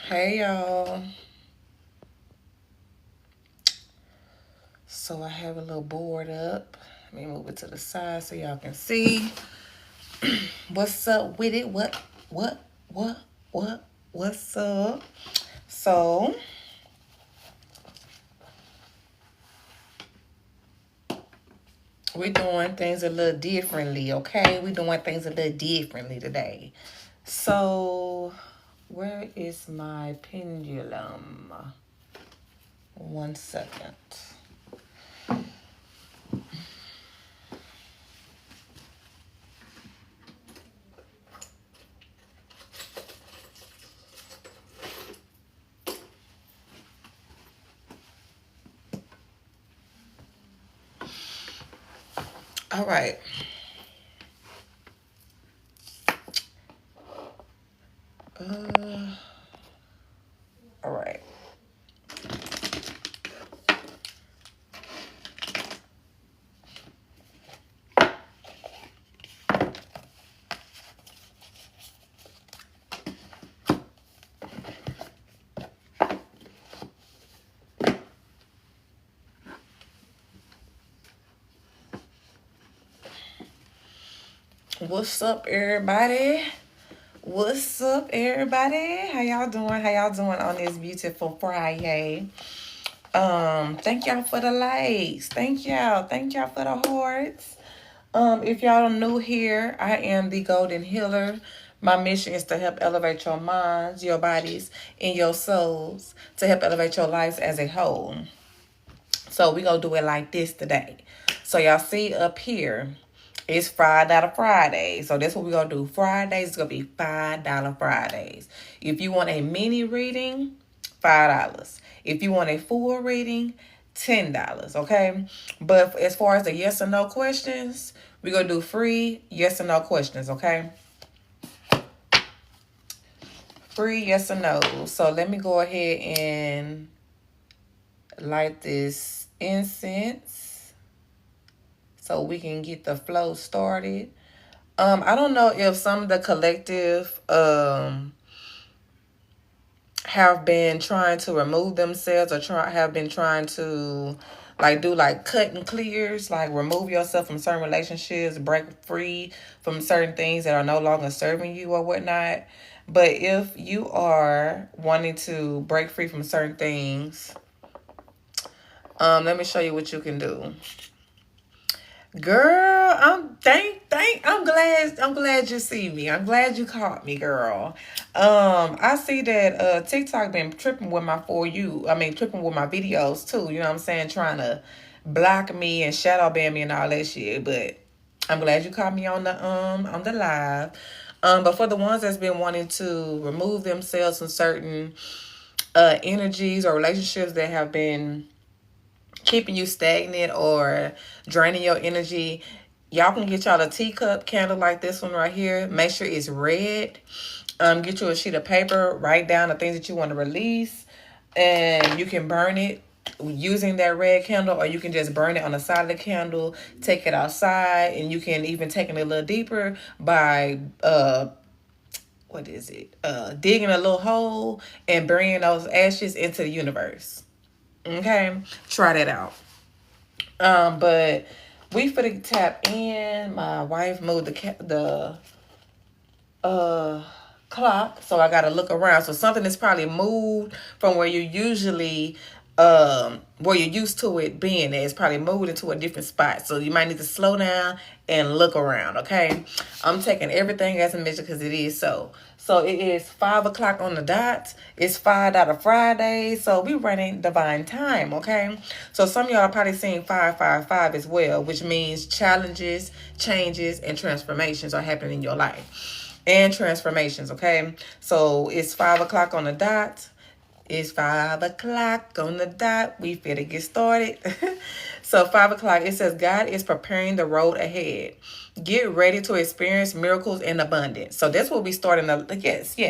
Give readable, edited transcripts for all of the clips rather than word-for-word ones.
Hey y'all. So I have a little board up. Let me move it to the side so y'all can see. What's up with it? What, what's up? So we're doing things a little differently, okay? We're doing things a little differently today. So where is my pendulum? 1 second. All right. Uh, all right. What's up, everybody? What's up, everybody? How y'all doing? How y'all doing on this beautiful Friday? Thank y'all for the likes. Thank y'all. Thank y'all for the hearts. If y'all are new here, I am the Golden Healer. My mission is to help elevate your minds, your bodies, and your souls to help elevate your lives as a whole. So we gonna do it like this today. So y'all see up here, it's $5 Friday. So that's what we're gonna do. Fridays is gonna be $5 Fridays. If you want a mini reading, $5. If you want a full reading, $10. Okay. But as far as the yes or no questions, we're gonna do free yes or no questions, okay? Free yes or no. So let me go ahead and light this incense so we can get the flow started. I don't know if some of the collective have been trying to remove themselves or have been trying to do like cut and clears, like remove yourself from certain relationships, break free from certain things that are no longer serving you or whatnot. But if you are wanting to break free from certain things, let me show you what you can do. Girl, I'm glad you see me. I'm glad you caught me, girl. I see that TikTok been tripping with my for you. I mean tripping with my videos too, you know what I'm saying? Trying to block me and shadow ban me and all that shit. But I'm glad you caught me on the live. But for the ones that's been wanting to remove themselves from certain energies or relationships that have been keeping you stagnant or draining your energy, y'all can get y'all a teacup candle like this one right here. Make sure it's red. Get you a sheet of paper, write down the things that you want to release, and you can burn it using that red candle, or you can just burn it on the side of the candle, take it outside, and you can even take it a little deeper by digging a little hole and bringing those ashes into the universe. Okay, try that out. But we finna tap in. My wife moved the clock, so I gotta look around. So something that's probably moved from where you usually where you're used to it being there. It's probably moved into a different spot. So you might need to slow down and look around, okay? I'm taking everything as a measure because it is so. So it is 5 o'clock on the dot. It's $5 Friday. So we running divine time, okay? So some of y'all are probably seeing 555 as well, which means challenges, changes, and transformations are happening in your life. And transformations, okay? So it's 5 o'clock on the dot. It's 5 o'clock on the dot. We finna get started. So 5 o'clock, it says God is preparing the road ahead. Get ready to experience miracles in abundance. So that's what we starting the yes.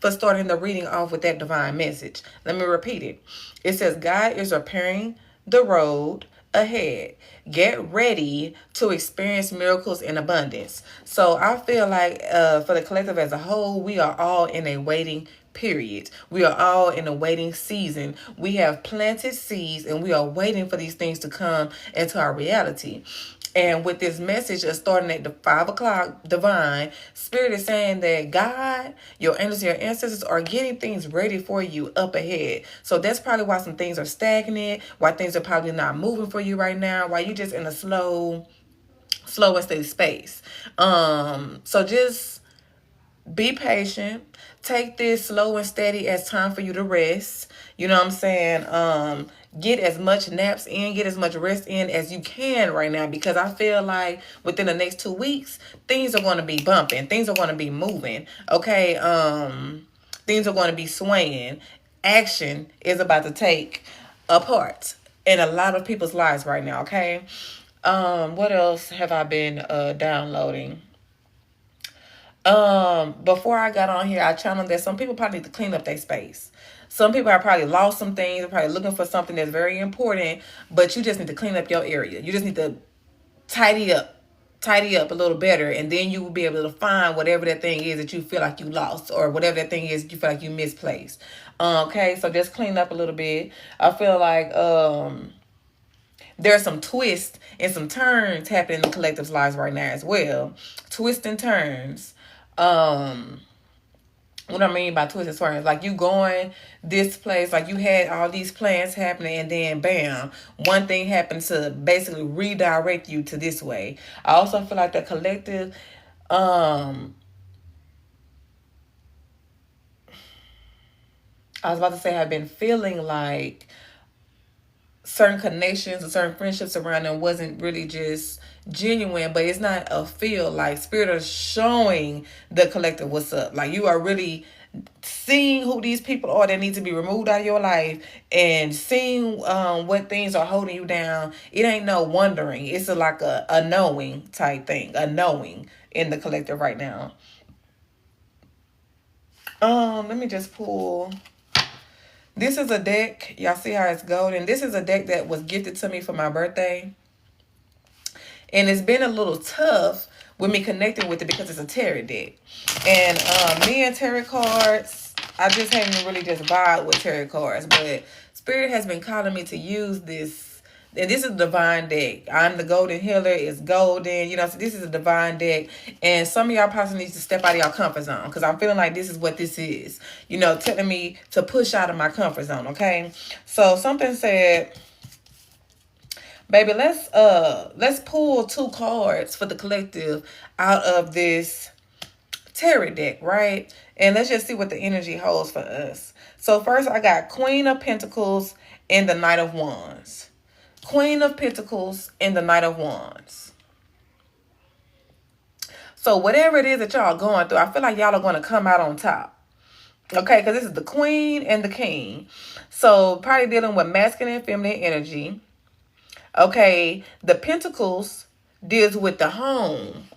For starting the reading off with that divine message. Let me repeat it. It says God is preparing the road ahead. Get ready to experience miracles in abundance. So I feel like for the collective as a whole, we are all in a waiting period. We are all in a waiting season. We have planted seeds and we are waiting for these things to come into our reality. And with this message of starting at the 5 o'clock divine, Spirit is saying that God, your angels, your ancestors are getting things ready for you up ahead. So that's probably why some things are stagnant, why things are probably not moving for you right now, why you're just in a slow and steady space. So just be patient. Take this slow and steady as time for you to rest. You know what I'm saying? Get as much naps in, get as much rest in as you can right now, because I feel like within the next 2 weeks, things are going to be bumping. Things are going to be moving. Okay. Things are going to be swaying. Action is about to take a part in a lot of people's lives right now. Okay. What else have I been downloading? Before I got on here, I channeled that some people probably need to clean up their space. Some people have probably lost some things. They're probably looking for something that's very important, but you just need to clean up your area. You just need to tidy up, tidy up a little better, and then you will be able to find whatever that thing is that you feel like you lost, or whatever that thing is you feel like you misplaced. Okay, so just clean up a little bit. I feel like there's some twists and some turns happening in the collective's lives right now as well. Twists and turns. What I mean by twists and turns, like you going this place, like you had all these plans happening, and then bam, one thing happened to basically redirect you to this way. I also feel like the collective, I was about to say, I've been feeling like certain connections or certain friendships around them wasn't really just genuine, but it's not a feel. Like Spirit is showing the collective what's up. Like you are really seeing who these people are that need to be removed out of your life, and seeing what things are holding you down. It ain't no wondering. It's like a knowing type thing. A knowing in the collective right now. Let me just pull. This is a deck. Y'all see how it's golden? This is a deck that was gifted to me for my birthday. And it's been a little tough with me connecting with it because it's a tarot deck. And me and tarot cards, I just haven't really just vibed with tarot cards. But Spirit has been calling me to use this. And this is a divine deck. I'm the golden healer. It's golden. You know, so this is a divine deck. And some of y'all probably need to step out of your comfort zone, because I'm feeling like this is what this is. You know, telling me to push out of my comfort zone, okay? So something said, baby, let's pull 2 cards for the collective out of this tarot deck, right? And let's just see what the energy holds for us. So first I got Queen of Pentacles and the Knight of Wands. Queen of Pentacles and the Knight of Wands. So whatever it is that y'all going through, I feel like y'all are going to come out on top. Okay, because this is the Queen and the King. So probably dealing with masculine and feminine energy. Okay, the Pentacles deals with the home.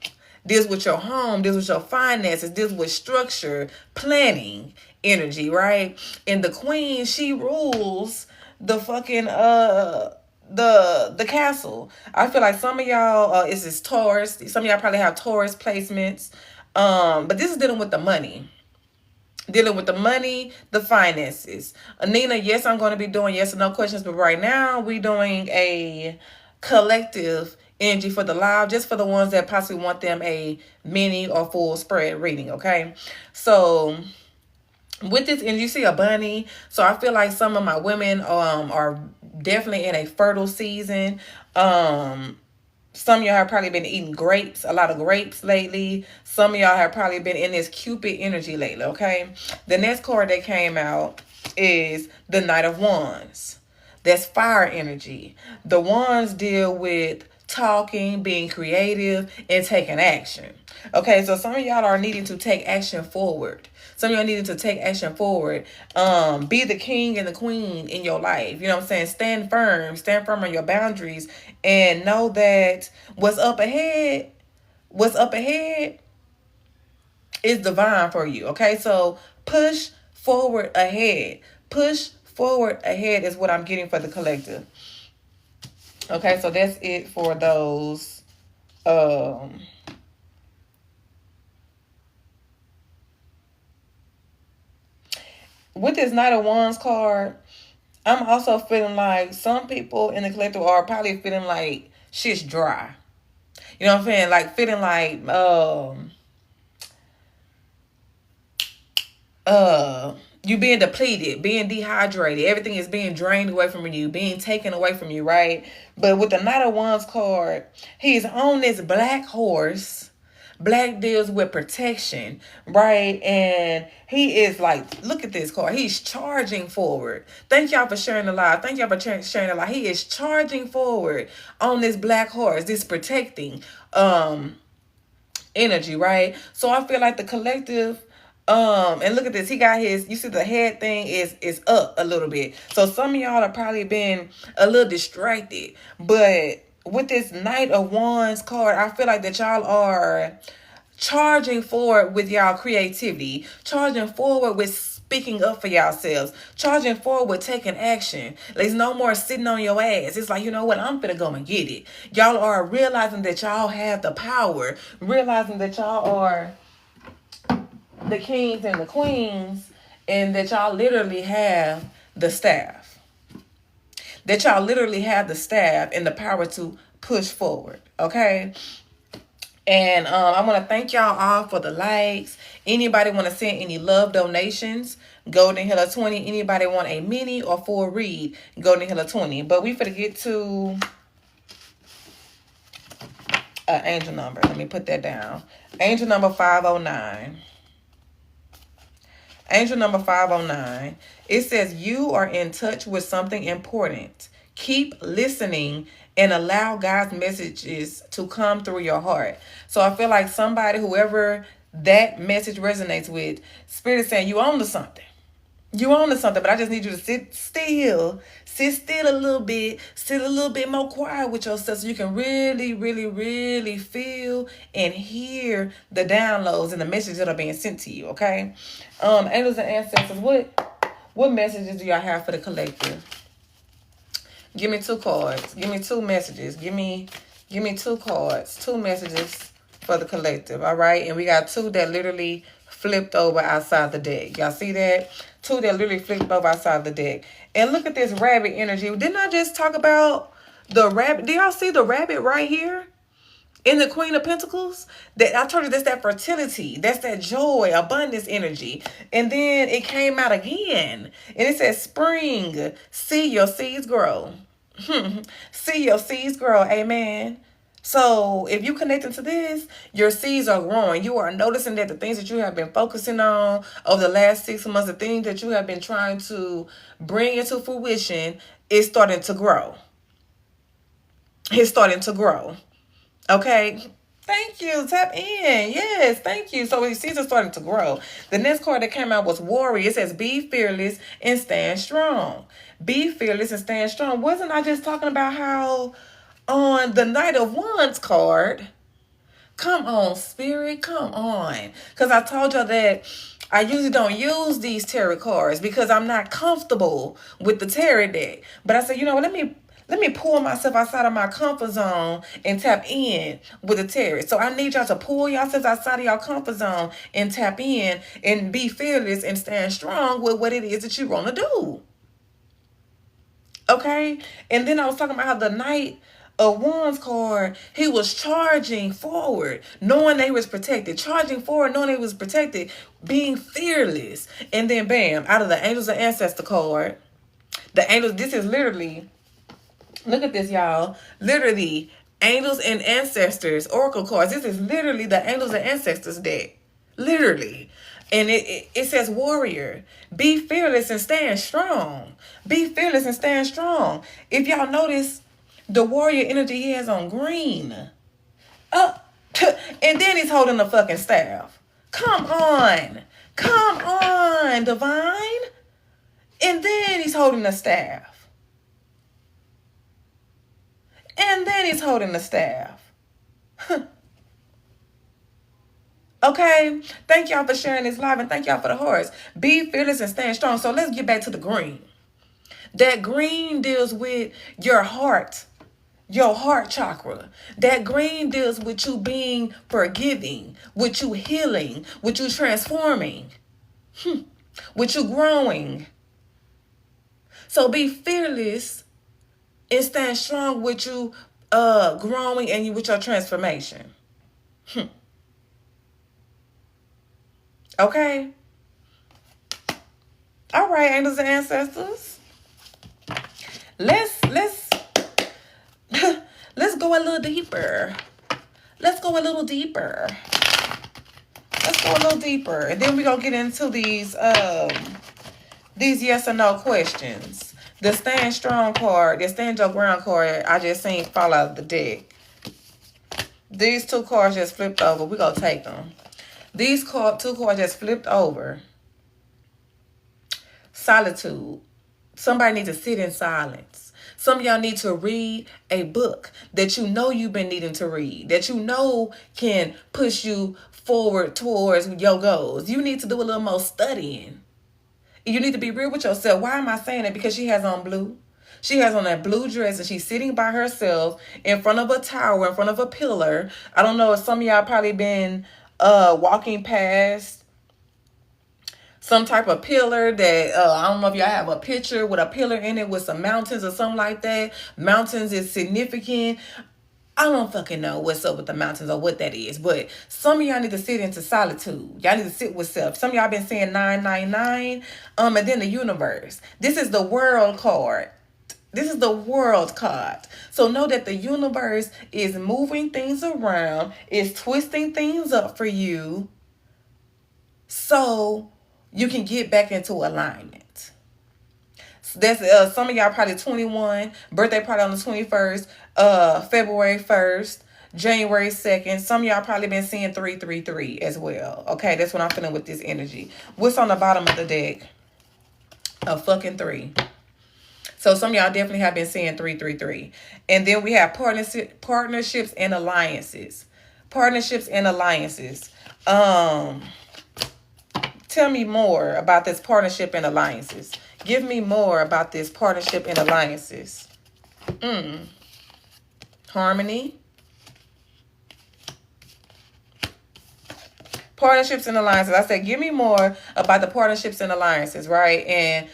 Deals with your home, deals with your finances, deals with structure, planning energy, right? And the Queen, she rules the fucking the castle. I feel like some of y'all is this Taurus. Some of y'all probably have Taurus placements. But this is dealing with the money. Dealing with the money, the finances. Nina, yes, I'm going to be doing yes or no questions, but right now we doing a collective energy for the live, just for the ones that possibly want them a mini or full spread reading, okay? So with this, and you see a bunny, so I feel like some of my women are definitely in a fertile season. Some of y'all have probably been eating grapes, a lot of grapes lately. Some of y'all have probably been in this Cupid energy lately, okay? The next card that came out is the Knight of Wands. That's fire energy. The wands deal with talking, being creative, and taking action. Okay, so some of y'all are needing to take action forward. Some of y'all needing to take action forward. Be the king and the queen in your life. You know what I'm saying? Stand firm on your boundaries, and know that what's up ahead is divine for you. Okay, so push forward ahead. Push forward ahead is what I'm getting for the collective. Okay, so that's it for those. Um, with this Knight of Wands card, I'm also feeling like some people in the collective are probably feeling like shit's dry. You know what I'm saying? Like feeling like uh you being depleted, being dehydrated, everything is being drained away from you, being taken away from you, right? But with the Knight of Wands card, he's on this black horse. Black deals with protection, right? And he is like, look at this card. He's charging forward. Thank y'all for sharing the live. Thank y'all for sharing the live. He is charging forward on this black horse, this protecting energy, right? So I feel like the collective, and look at this, he got his, you see the head thing is up a little bit. So some of y'all have probably been a little distracted, but with this Knight of Wands card, I feel like that y'all are charging forward with y'all creativity, charging forward with speaking up for yourselves, charging forward with taking action. There's no more sitting on your ass. It's like, you know what, I'm finna go and get it. Y'all are realizing that y'all have the power, realizing that y'all are the kings and the queens, and that y'all literally have the staff. That y'all literally have the staff and the power to push forward. Okay? And I want to thank y'all all for the likes. Anybody want to send any love donations? Golden Hiller 20. Anybody want a mini or full read? Golden Hiller 20. But we finna get to angel number. Let me put that down. Angel number 509. Angel number 509. It says you are in touch with something important. Keep listening and allow God's messages to come through your heart. So I feel like somebody, whoever that message resonates with, Spirit is saying you own to something. You on to something, but I just need you to sit still a little bit, sit a little bit more quiet with yourself so you can really, really, really feel and hear the downloads and the messages that are being sent to you, okay? Angels and ancestors, what messages do y'all have for the collective? Give me 2 cards. Give me 2 messages. Give me 2 cards, 2 messages for the collective, all right? And we got 2 that literally flipped over outside the deck. Y'all see that? 2 that literally flipped over outside the deck. And look at this rabbit energy. Didn't I just talk about the rabbit? Do y'all see the rabbit right here? In the Queen of Pentacles? That I told you that's that fertility. That's that joy, abundance energy. And then it came out again. And it says spring. See your seeds grow. See your seeds grow. Amen. So if you connecting to this, your seeds are growing. You are noticing that the things that you have been focusing on over the last 6 months, the things that you have been trying to bring into fruition, is starting to grow. It's starting to grow. Okay. Thank you. Tap in. Yes, thank you. So these seeds are starting to grow. The next card that came out was Warrior. It says, be fearless and stand strong. Be fearless and stand strong. Wasn't I just talking about how on the Knight of Wands card, come on, Spirit, come on. Because I told y'all that I usually don't use these tarot cards because I'm not comfortable with the tarot deck. But I said, you know what, let me pull myself outside of my comfort zone and tap in with the tarot. So I need y'all to pull yourselves outside of your comfort zone and tap in and be fearless and stand strong with what it is that you want to do. Okay? And then I was talking about how the Knight of Wands card, he was charging forward, knowing that he was protected. Charging forward, knowing he was protected. Being fearless. And then bam, out of the Angels and Ancestor card, the angels, this is literally, look at this, y'all. Literally, Angels and Ancestors Oracle cards. This is literally the Angels and Ancestors deck. Literally. And it says warrior. Be fearless and stand strong. Be fearless and stand strong. If y'all notice, the warrior energy he has on green. And then he's holding the fucking staff. Come on. Come on, divine. And then he's holding the staff. And then he's holding the staff. Okay? Thank y'all for sharing this live and thank y'all for the hearts. Be fearless and stand strong. So let's get back to the green. That green deals with your heart. Your heart chakra. That green deals with you being forgiving, with you healing, with you transforming, with you growing. So be fearless and stand strong with you growing and you with your transformation. Okay? All right, angels and ancestors. Let's let's go a little deeper. Let's go a little deeper. Let's go a little deeper. And then we're gonna get into these yes or no questions. The stand strong card, the stand your ground card, I just seen fall out of the deck. These two cards just flipped over. We're gonna take them. These two cards just flipped over. Solitude. Somebody needs to sit in silence. Some of y'all need to read a book that you know you've been needing to read, that you know can push you forward towards your goals. You need to do a little more studying. You need to be real with yourself. Why am I saying that? Because she has on blue. She has on that blue dress and she's sitting by herself in front of a tower, in front of a pillar. I don't know if some of y'all probably been walking past some type of pillar that, I don't know if y'all have a picture with a pillar in it with some mountains or something like that. Mountains is significant. I don't fucking know what's up with the mountains or what that is. But some of y'all need to sit into solitude. Y'all need to sit with self. Some of y'all been saying 999. And then the universe. This is the world card. This is the world card. So know that the universe is moving things around. Is twisting things up for you. So you can get back into alignment. So that's some of y'all probably 21, birthday probably on the 21st, February 1st, January 2nd. Some of y'all probably been seeing 333 as well. Okay, that's what I'm feeling with this energy. What's on the bottom of the deck? A fucking 3. So some of y'all definitely have been seeing 333. And then we have partnerships and alliances. Partnerships and alliances. Tell me more about this partnership and alliances. Give me more about this partnership and alliances. Harmony. Partnerships and alliances. I said, give me more about the partnerships and alliances, right? And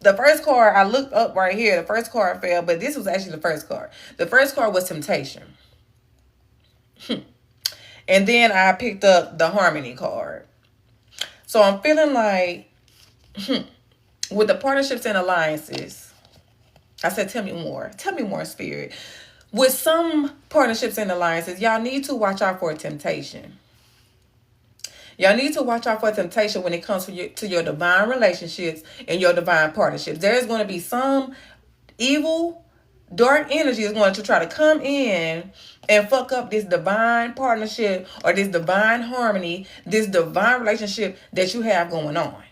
the first card I looked up right here, the first card fell, but this was actually the first card. The first card was temptation. And then I picked up the harmony card. So I'm feeling like with the partnerships and alliances, I said, tell me more. Tell me more, Spirit. With some partnerships and alliances, y'all need to watch out for temptation. Y'all need to watch out for temptation when it comes to your divine relationships and your divine partnerships. There's going to be some evil, dark energy is going to try to come in and fuck up this divine partnership or this divine harmony, this divine relationship that you have going on.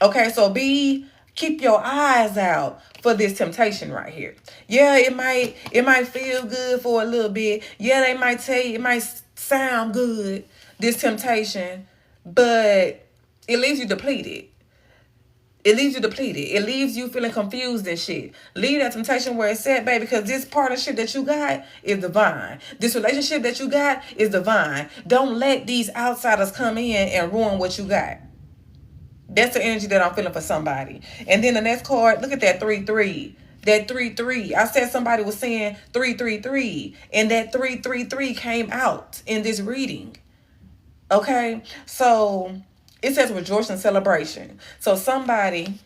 Okay, so keep your eyes out for this temptation right here. Yeah, it might feel good for a little bit. Yeah, they might tell you, it might sound good, this temptation, but it leaves you depleted. It leaves you depleted. It leaves you feeling confused and shit. Leave that temptation where it's at, baby, because this partnership that you got is divine. This relationship that you got is divine. Don't let these outsiders come in and ruin what you got. That's the energy that I'm feeling for somebody. And then the next card, look at that 3-3. That 3-3. I said somebody was saying 3-3-3. And that 3-3-3 came out in this reading. Okay? So it says rejoice and celebration. So somebody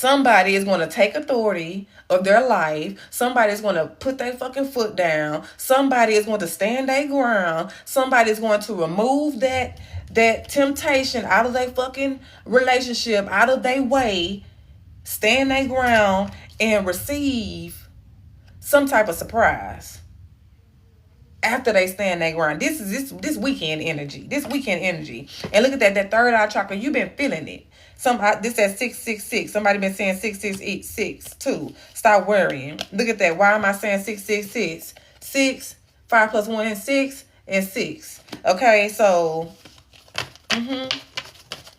is going to take authority of their life. Somebody is going to put their fucking foot down. Somebody is going to stand their ground. Somebody is going to remove that temptation out of their fucking relationship, out of their way, stand their ground, and receive some type of surprise after they stand their ground. This is this weekend energy. This weekend energy. And look at that third eye chakra. You've been feeling it. This says 666. Somebody been saying 666 too. Stop worrying. Look at that. Why am I saying 666? 6, 5 plus 1 is 6, and 6. Okay, so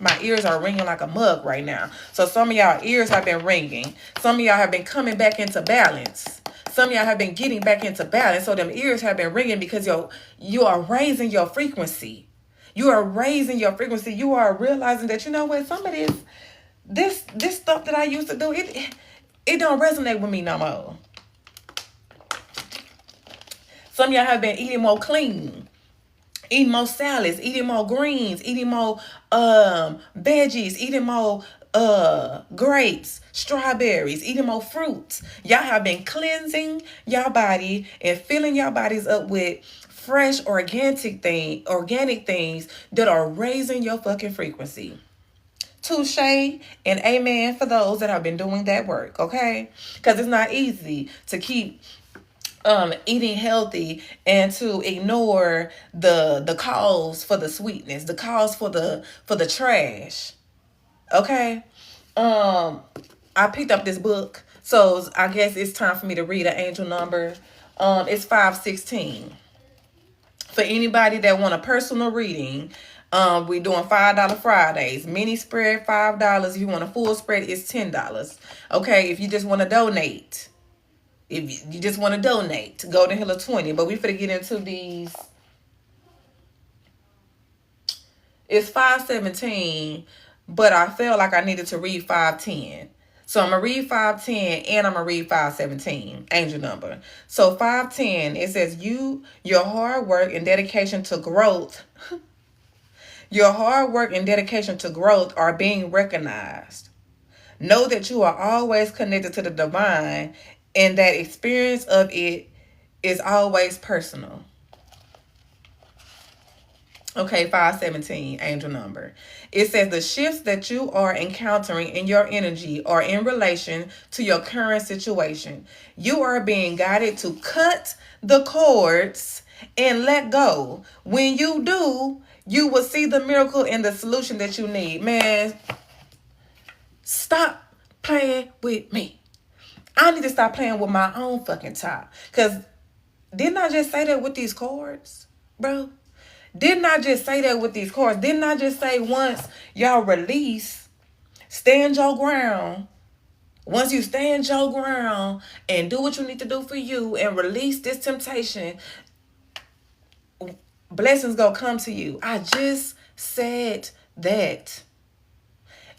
My ears are ringing like a mug right now. So some of y'all ears have been ringing. Some of y'all have been coming back into balance. Some of y'all have been getting back into balance. So them ears have been ringing because you are raising your frequency. You are raising your frequency. You are realizing that, you know what, some of this stuff that I used to do, it don't resonate with me no more. Some of y'all have been eating more clean, eating more salads, eating more greens, eating more veggies, eating more grapes, strawberries, eating more fruits. Y'all have been cleansing your body and filling your bodies up with fresh organic things that are raising your fucking frequency. Touche and amen for those that have been doing that work, okay? Because it's not easy to keep eating healthy and to ignore the cause for the sweetness, the cause for the trash. Okay. I picked up this book, so I guess it's time for me to read an angel number. It's 516. For anybody that want a personal reading, we're doing $5 Fridays. Mini spread $5. If you want a full spread, it's $10. Okay, if you just want to donate. If you just want to donate, Golden Hill of 20. But we finna get into these. It's 517, but I felt like I needed to read 510. So I'm going to read 510 and I'm going to read 517, angel number. So 510, it says, your hard work and dedication to growth, your hard work and dedication to growth are being recognized. Know that you are always connected to the divine and that experience of it is always personal. Okay, 517, angel number. It says the shifts that you are encountering in your energy are in relation to your current situation. You are being guided to cut the cords and let go. When you do, you will see the miracle and the solution that you need. Man, stop playing with me. I need to stop playing with my own fucking top. Because didn't I just say that with these cords, bro? Didn't I just say that with these cords? Didn't I just say once y'all release, stand your ground. Once you stand your ground and do what you need to do for you and release this temptation, blessings gonna come to you. I just said that.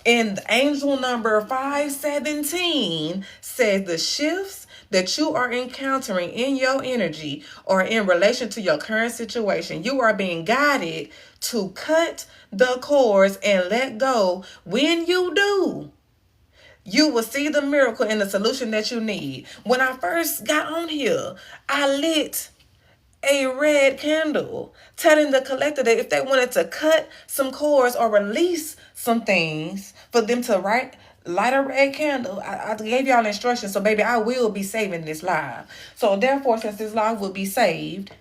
And angel number 517 says the shifts that you are encountering in your energy or in relation to your current situation, you are being guided to cut the cords and let go. When you do, you will see the miracle and the solution that you need. When I first got on here, I lit a red candle telling the collector that if they wanted to cut some cords or release some things for them to light a red candle. I gave y'all instructions, so baby, I will be saving this live. So therefore, since this live will be saved,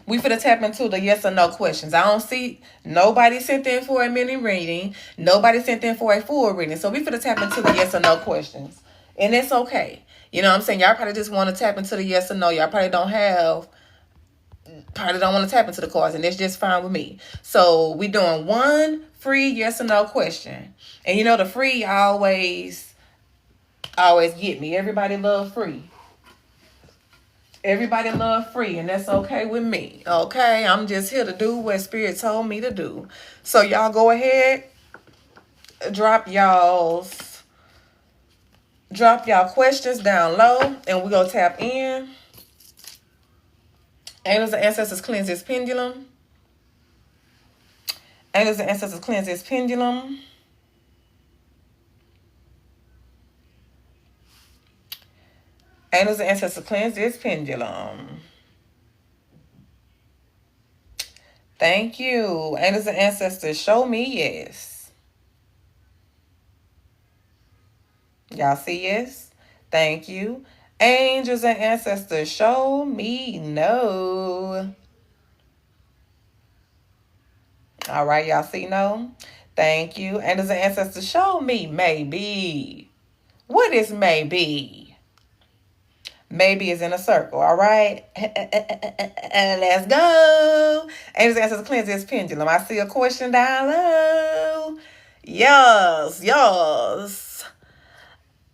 we finna tap into the yes or no questions. I don't see nobody sent in for a mini reading. Nobody sent in for a full reading. So we finna tap into the yes or no questions. And it's okay. You know what I'm saying? Y'all probably just want to tap into the yes or no. Y'all probably don't want to tap into the cards, and that's just fine with me. So we doing one free yes or no question. And you know the free always get me. Everybody love free. Everybody love free, and that's okay with me. Okay, I'm just here to do what Spirit told me to do. So y'all go ahead, drop y'all questions down low, and we're gonna tap in. Angels and ancestors cleanse this pendulum. Angels and ancestors cleanse this pendulum. Angels and ancestors cleanse this pendulum. Thank you. Angels and ancestors, show me yes. Y'all see yes? Thank you. Angels and ancestors, show me no. All right, y'all see no? Thank you. Angels and ancestors, show me maybe. What is maybe? Maybe it's in a circle. All right. Let's go. Angels answers cleanse this pendulum. I see a question down low. Yes, yes.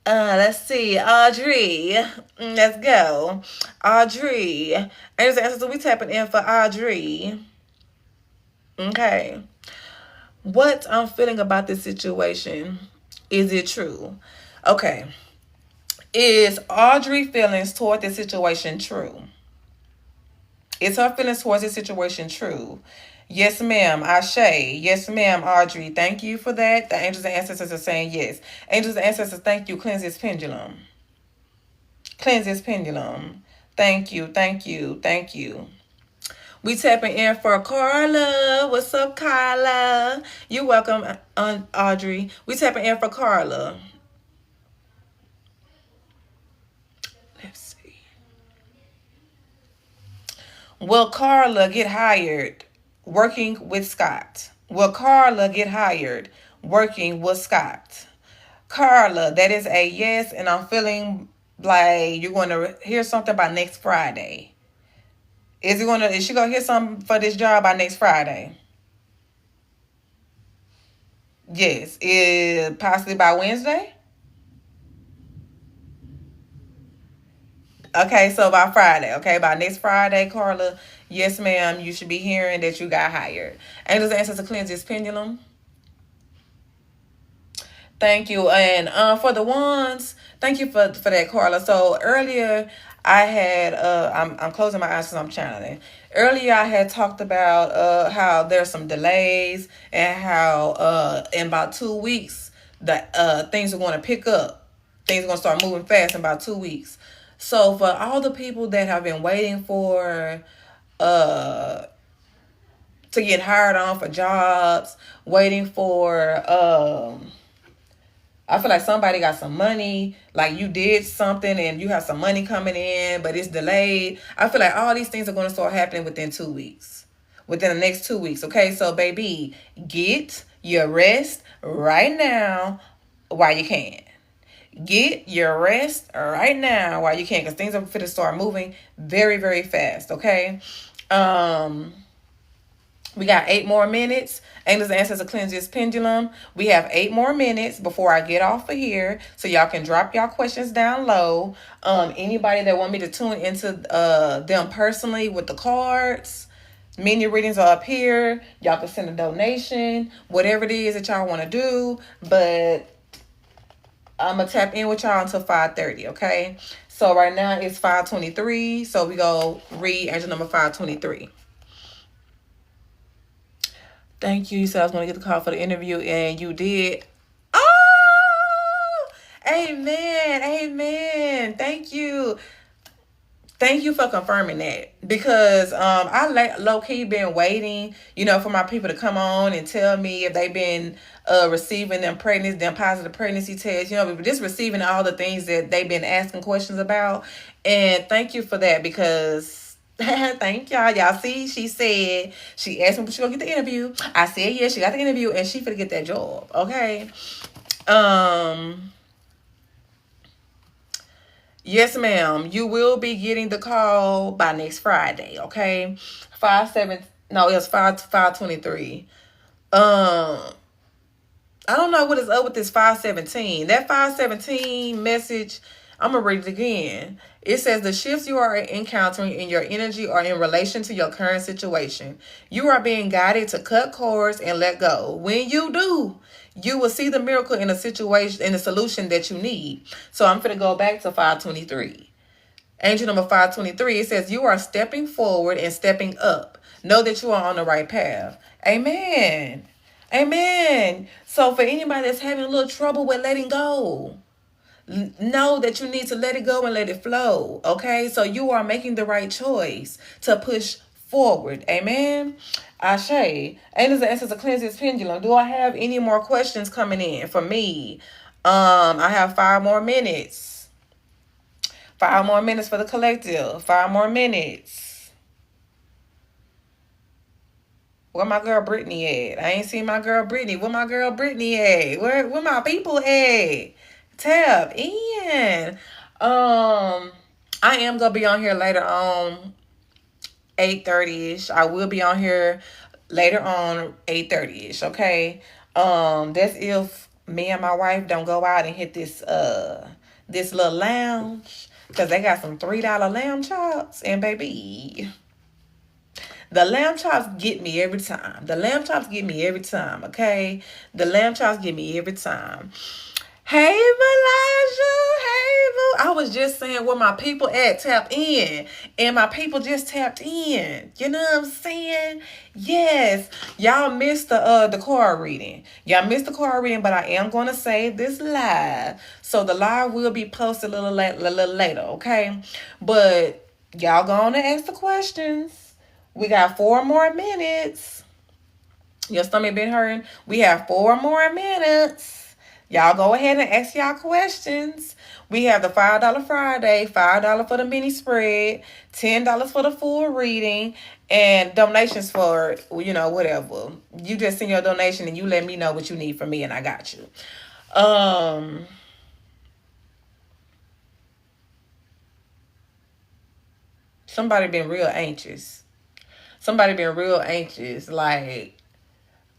Let's see. Audrey. Let's go. Audrey. Angels answers, we tapping in for Audrey. Okay. What I'm feeling about this situation. Is it true? Okay. Is Audrey feelings toward this situation true? Is her feelings towards this situation true? Yes, ma'am. Ashe. Yes, ma'am, Audrey. Thank you for that. The angels and ancestors are saying yes. Angels and ancestors, thank you. Cleanse this pendulum. Cleanse this pendulum. Thank you. Thank you. Thank you. We tapping in for Carla. What's up, Carla? You're welcome, Audrey. We tapping in for Carla. Let's see. Will Carla get hired working with Scott? Will Carla get hired working with Scott? Carla, that is a yes, and I'm feeling like you're going to hear something by next Friday. Is she gonna hear something for this job by next Friday? Yes. Is possibly by Wednesday? Okay, so by Friday, okay, by next Friday, Carla, yes, ma'am, you should be hearing that you got hired. Angels answers to cleanse this pendulum. Thank you. And for the ones, thank you for that, Carla. So earlier I had I'm closing my eyes because I'm channeling. Earlier I had talked about how there's some delays and how in about 2 weeks the things are going to pick up. Things are going to start moving fast in about 2 weeks. So for all the people that have been waiting for uh to get hired on for jobs, waiting for I feel like somebody got some money, like you did something and you have some money coming in, but it's delayed. I feel like all these things are going to start happening within 2 weeks, within the next 2 weeks. Okay, so baby, get your rest right now while you can. Get your rest right now while you can, because things are going to start moving very, very fast. Okay. We got 8 more minutes. Angels and Ancestors cleanse this pendulum. We have 8 more minutes before I get off of here. So y'all can drop y'all questions down low. Anybody that want me to tune into them personally with the cards, mini readings are up here. Y'all can send a donation, whatever it is that y'all want to do. But I'm going to tap in with y'all until 5:30, okay? So right now it's 5:23. So we go read angel number 523. Thank you. You said I was going to get the call for the interview, and you did. Oh, amen. Amen. Thank you. Thank you for confirming that, because I low key been waiting, for my people to come on and tell me if they've been receiving them positive pregnancy tests, just receiving all the things that they've been asking questions about. And thank you for that, because thank y'all. Y'all see, she said she asked me if she gonna get the interview. I said yes, she got the interview, and she finna get that job. Okay. Yes, ma'am. You will be getting the call by next Friday. Okay. 5/7. No, it was 5/23. I don't know what is up with this 517. That 517 message, I'm going to read it again. It says the shifts you are encountering in your energy are in relation to your current situation. You are being guided to cut cords and let go. When you do, you will see the miracle in a situation, in the solution that you need. So I'm going to go back to 523. Angel number 523, it says you are stepping forward and stepping up. Know that you are on the right path. Amen. Amen. So for anybody that's having a little trouble with letting go, know that you need to let it go and let it flow. Okay, so you are making the right choice to push forward. Amen. Ashe. Angels and answers to cleanse this pendulum. Do I have any more questions coming in for me? I have 5 more minutes. 5 more minutes for the collective. 5 more minutes. Where my girl Brittany at? I ain't seen my girl Brittany. Where my girl Brittany at? Where my people at? Tap in. I am gonna be on here later on, 8:30 ish. I will be on here later on, 8:30 ish. Okay. That's if me and my wife don't go out and hit this little lounge, because they got some $3 lamb chops, and baby, the lamb chops get me every time. The lamb chops get me every time. Okay, the lamb chops get me every time. Hey, Elijah. Hey, boo. I was just saying where my people at, tap in. And my people just tapped in. You know what I'm saying? Yes. Y'all missed the card reading. Y'all missed the card reading, but I am gonna save this live. So the live will be posted a little later, okay? But y'all gonna ask the questions. We got 4 more minutes. Your stomach been hurting? We have 4 more minutes. Y'all go ahead and ask y'all questions. We have the $5 Friday, $5 for the mini spread, $10 for the full reading, and donations for, whatever. You just send your donation and you let me know what you need from me, and I got you. Somebody been real anxious. Somebody been real anxious. Like,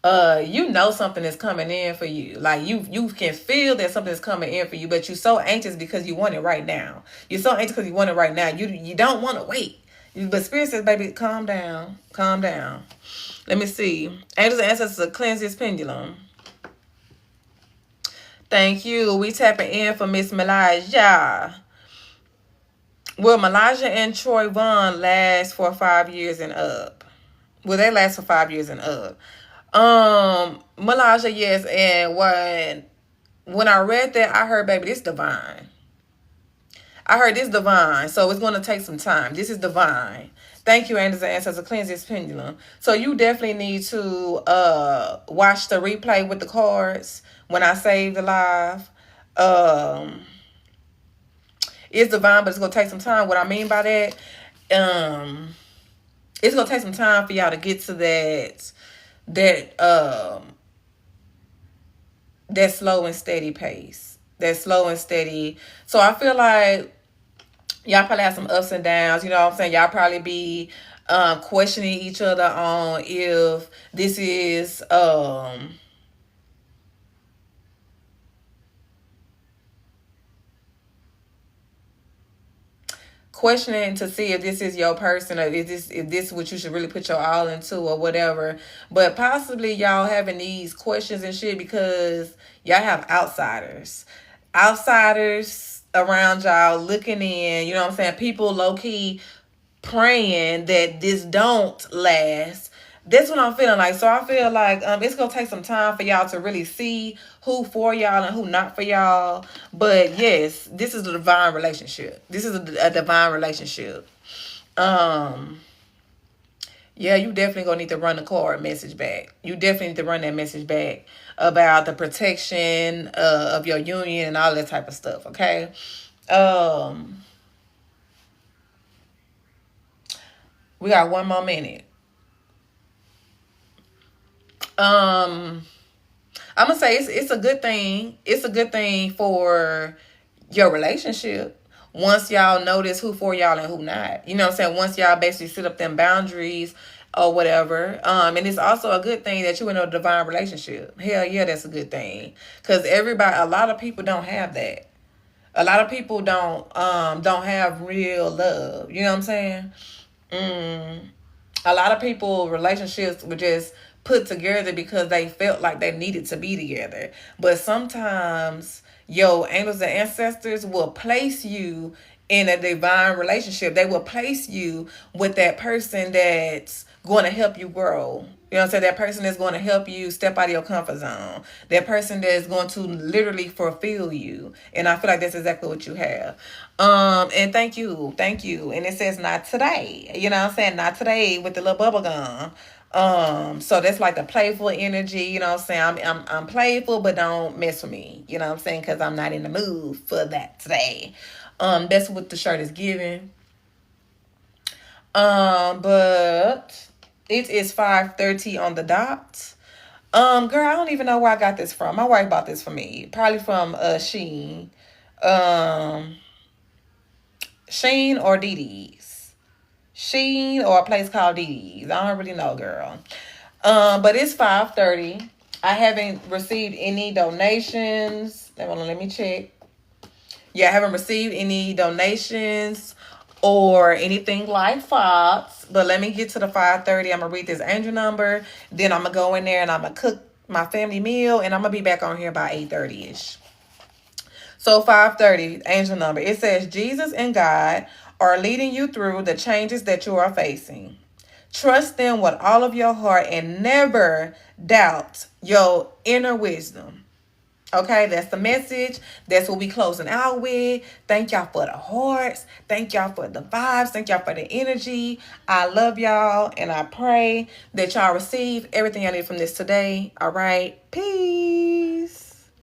something is coming in for you. Like, you can feel that something is coming in for you, but you're so anxious because you want it right now. You're so anxious because you want it right now. You don't want to wait. But Spirit says, baby, calm down. Calm down. Let me see. Angels and ancestors cleanse this pendulum. Thank you. We tapping in for Miss Melijah. Will Melijah and Troy Vaughn last for 5 years and up? Will they last for 5 years and up? Melijah, yes. And when I read that, I heard, baby, this divine. I heard this divine. So it's going to take some time. This is divine. Thank you, Angels and Ancestors. Cleanse this pendulum. So you definitely need to watch the replay with the cards when I save the live. It's divine, but it's going to take some time. What I mean by that, it's going to take some time for y'all to get to that slow and steady pace. That slow and steady. So I feel like y'all probably have some ups and downs. You know what I'm saying? Y'all probably be questioning each other on if this is questioning to see if this is your person, or if this what you should really put your all into, or whatever. But possibly y'all having these questions and shit because y'all have outsiders around y'all looking in. You know what I'm saying? People low key praying that this don't last. That's what I'm feeling like. So I feel like it's gonna take some time for y'all to really see who for y'all and who not for y'all. But yes, this is a divine relationship. This is a divine relationship. Um, yeah, you definitely gonna need to run the card message back. You definitely need to run that message back about the protection of your union and all that type of stuff. Okay. Um, we got 1 more minute. Um, I'm gonna say it's a good thing. It's a good thing for your relationship. Once y'all notice who for y'all and who not. You know what I'm saying? Once y'all basically set up them boundaries or whatever. And it's also a good thing that you in a divine relationship. Hell yeah, that's a good thing. Cause a lot of people don't have that. A lot of people don't have real love. You know what I'm saying? Mm, a lot of people relationships were just put together because they felt like they needed to be together, but sometimes your angels and ancestors will place you in a divine relationship. They will place you with that person that's going to help you grow. You know what I'm saying? That person is going to help you step out of your comfort zone. That person that is going to literally fulfill you. And I feel like that's exactly what you have. And thank you. Thank you. And it says not today. You know what I'm saying? Not today with the little bubble gum. So that's like the playful energy, you know what I'm saying? I'm playful, but don't mess with me. You know what I'm saying? Because I'm not in the mood for that today. That's what the shirt is giving. But it is 5:30 on the dot. Girl, I don't even know where I got this from. My wife bought this for me. Probably from Shein. Um Sheen or Dee Dee's? Sheen or a place called Dee Dee's? I don't really know, girl. But it's 5:30. I haven't received any donations. Hold on, let me check. Yeah, I haven't received any donations or anything like Fox. But let me get to the 5:30. I'm gonna read this angel number. Then I'm gonna go in there and I'm gonna cook my family meal, and I'm gonna be back on here by 8:30 ish. So 5:30, angel number. It says Jesus and God are leading you through the changes that you are facing. Trust them with all of your heart and never doubt your inner wisdom. Okay, that's the message. That's what we closing out with. Thank y'all for the hearts. Thank y'all for the vibes. Thank y'all for the energy. I love y'all, and I pray that y'all receive everything I need from this today. All right, peace.